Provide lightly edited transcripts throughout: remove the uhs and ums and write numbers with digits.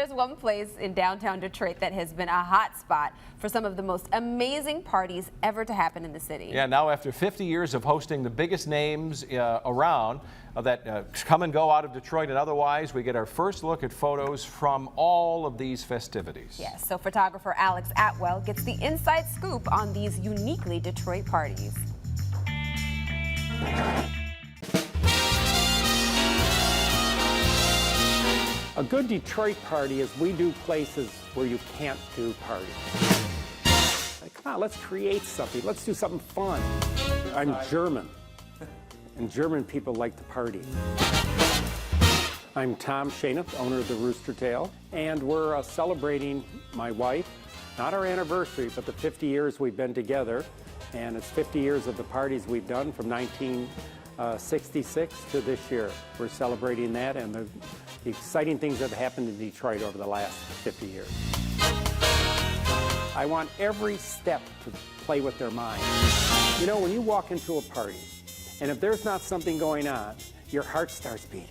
there's one place in downtown Detroit that has been a hot spot for some of the most amazing parties ever to happen in the city. Yeah, now after 50 years of hosting the biggest names around that come and go out of Detroit and otherwise, we get our first look at photos from all of these festivities. Yes, so photographer Alex Atwell gets the inside scoop on these uniquely Detroit parties. A good Detroit party is we do places where you can't do parties. Like, come on, let's create something. Let's do something fun. I'm German, and German people like to party. I'm Tom Schoenith, owner of the Roostertail, and we're celebrating my wife, not our anniversary, but the 50 years we've been together, and it's 50 years of the parties we've done from 1966 to this year. We're celebrating that and the exciting things that have happened in Detroit over the last 50 years. I want every step to play with their mind. You know, when you walk into a party, and if there's not something going on, your heart starts beating.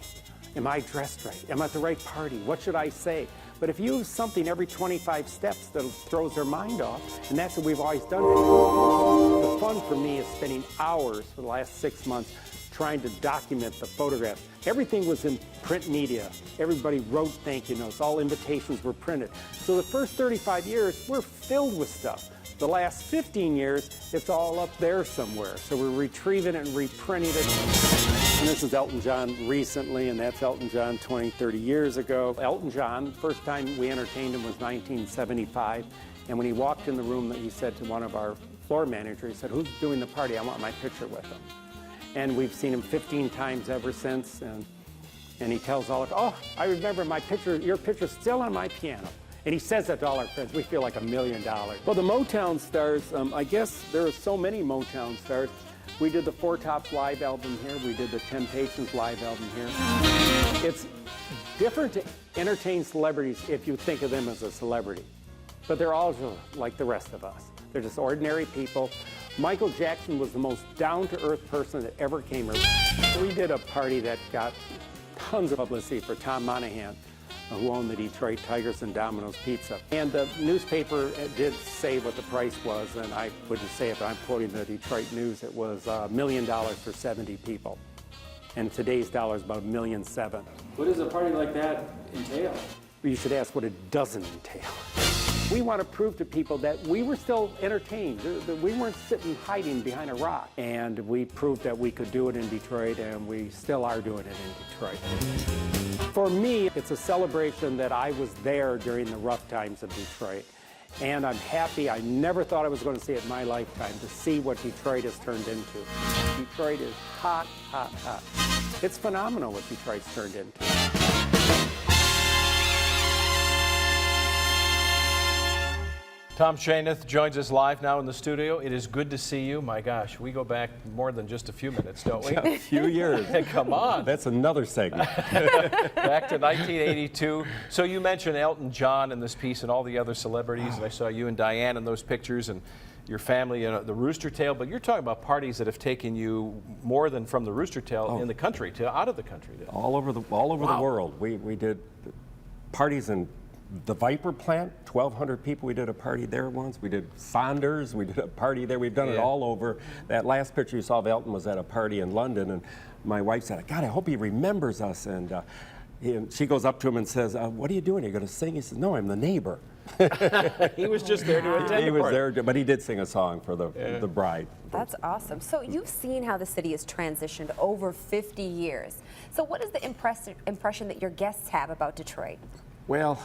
Am I dressed right? Am I at the right party? What should I say? But if you have something every 25 steps that throws their mind off, and that's what we've always done. The fun for me is spending hours for the last 6 months trying to document the photographs. Everything was in print media. Everybody wrote thank you notes. All invitations were printed. So the first 35 years, we're filled with stuff. The last 15 years, it's all up there somewhere. So we're retrieving it and reprinting it. And this is Elton John recently, and that's Elton John 20, 30 years ago. Elton John, first time we entertained him was 1975. And when he walked in the room, he said to one of our floor managers, he said, "Who's doing the party? I want my picture with him." And we've seen him 15 times ever since. And he tells all of us, "Oh, I remember my picture, your picture's still on my piano." And he says that to all our friends. We feel like $1 million. Well, the Motown stars, I guess there are so many Motown stars. We did the Four Tops live album here. We did the Temptations live album here. It's different to entertain celebrities if you think of them as a celebrity. But they're all like the rest of us. They're just ordinary people. Michael Jackson was the most down-to-earth person that ever came around. We did a party that got tons of publicity for Tom Monahan, who owned the Detroit Tigers and Domino's Pizza. And the newspaper did say what the price was, and I wouldn't say it, but I'm quoting the Detroit News. It was $1 million for 70 people. And today's dollar is about $1.7 million. What does a party like that entail? You should ask what it doesn't entail. We want to prove to people that we were still entertained, that we weren't sitting hiding behind a rock. And we proved that we could do it in Detroit, and we still are doing it in Detroit. For me, it's a celebration that I was there during the rough times of Detroit. And I'm happy. I never thought I was going to see it in my lifetime, to see what Detroit has turned into. Detroit is hot, hot, hot. It's phenomenal what Detroit's turned into. Tom Schoenith joins us live now in the studio. It is good to see you. My gosh, we go back more than just a few minutes, don't we? A few years. Hey, come on. That's another segment. Back to 1982. So you mentioned Elton John in this piece and all the other celebrities, and I saw you and Diane in those pictures and your family, the Roostertail, but you're talking about parties that have taken you more than from the Roostertail in the country to out of the country. All over the world. We did parties in the Viper plant, 1,200 people. We did a party there once. We did Saunders. We did a party there. We've done it all over. That last picture you saw of Elton was at a party in London, and my wife said, "God, I hope he remembers us." And she goes up to him and says, "What are you doing? Are you going to sing?" He says, "No, I'm the neighbor." He was just there to attend. He was there, but he did sing a song for the bride. That's awesome. So you've seen how the city has transitioned over 50 years. So what is the impression that your guests have about Detroit? Well,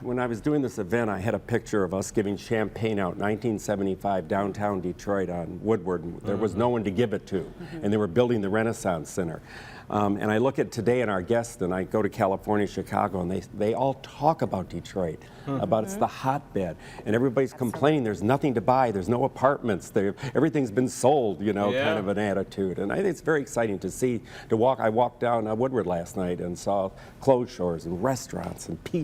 when I was doing this event, I had a picture of us giving champagne out, 1975, downtown Detroit on Woodward. And there was no one to give it to, and they were building the Renaissance Center. And I look at today and our guests, and I go to California, Chicago, and they all talk about Detroit, about it's the hotbed. And everybody's complaining there's nothing to buy, there's no apartments, everything's been sold, you know, kind of an attitude. And I think it's very exciting to see, I walked down Woodward last night and saw clothes stores and restaurants and people.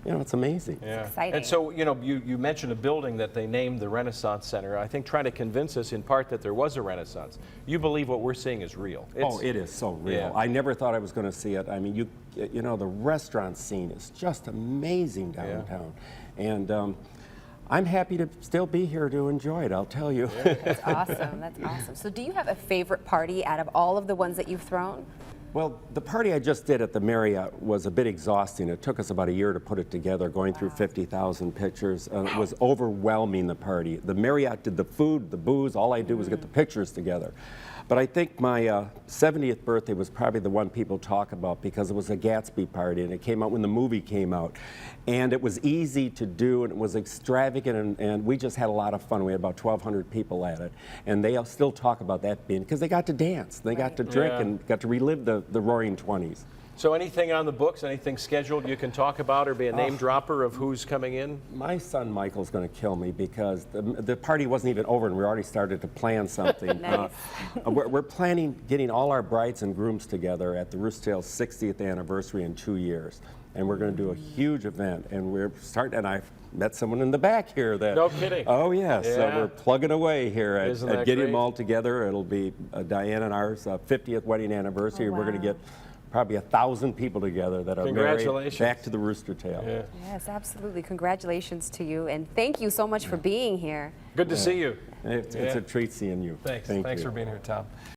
You know, it's amazing. Yeah. It's exciting. And so, you know, you mentioned a building that they named the Renaissance Center, I think trying to convince us in part that there was a Renaissance. You believe what we're seeing is real. Oh, it is so real. unreal. Yeah. I never thought I was going to see it. I mean, you know, the restaurant scene is just amazing downtown. And I'm happy to still be here to enjoy it, I'll tell you. That's awesome. That's awesome. So do you have a favorite party out of all of the ones that you've thrown? Well, the party I just did at the Marriott was a bit exhausting. It took us about a year to put it together, going through 50,000 pictures. It was overwhelming, the party. The Marriott did the food, the booze. All I did was get the pictures together. But I think my 70th birthday was probably the one people talk about because it was a Gatsby party, and it came out when the movie came out. And it was easy to do, and it was extravagant, and we just had a lot of fun. We had about 1,200 people at it. And they still talk about that being, because they got to dance, they got to drink, and got to relive the roaring 20s. So anything on the books, anything scheduled you can talk about or be a name dropper of who's coming in? My son Michael's going to kill me because the party wasn't even over and we already started to plan something. Nice. We're planning getting all our brides and grooms together at the Roostertail's 60th anniversary in 2 years. And we're going to do a huge event, and we're starting, and I've met someone in the back here that... No kidding. Oh, yeah. So Yeah. we're plugging away here at Isn't that getting great? them all together. It'll be Diane and ours 50th wedding anniversary. Oh, We're going to wow. get probably 1,000 people together that are married Congratulations. back to the Roostertail. Yeah. Yes, absolutely. Congratulations to you, and thank you so much for being here. Good to see you. It's a treat seeing you. Thanks. Thank Thanks you. for being here, Tom.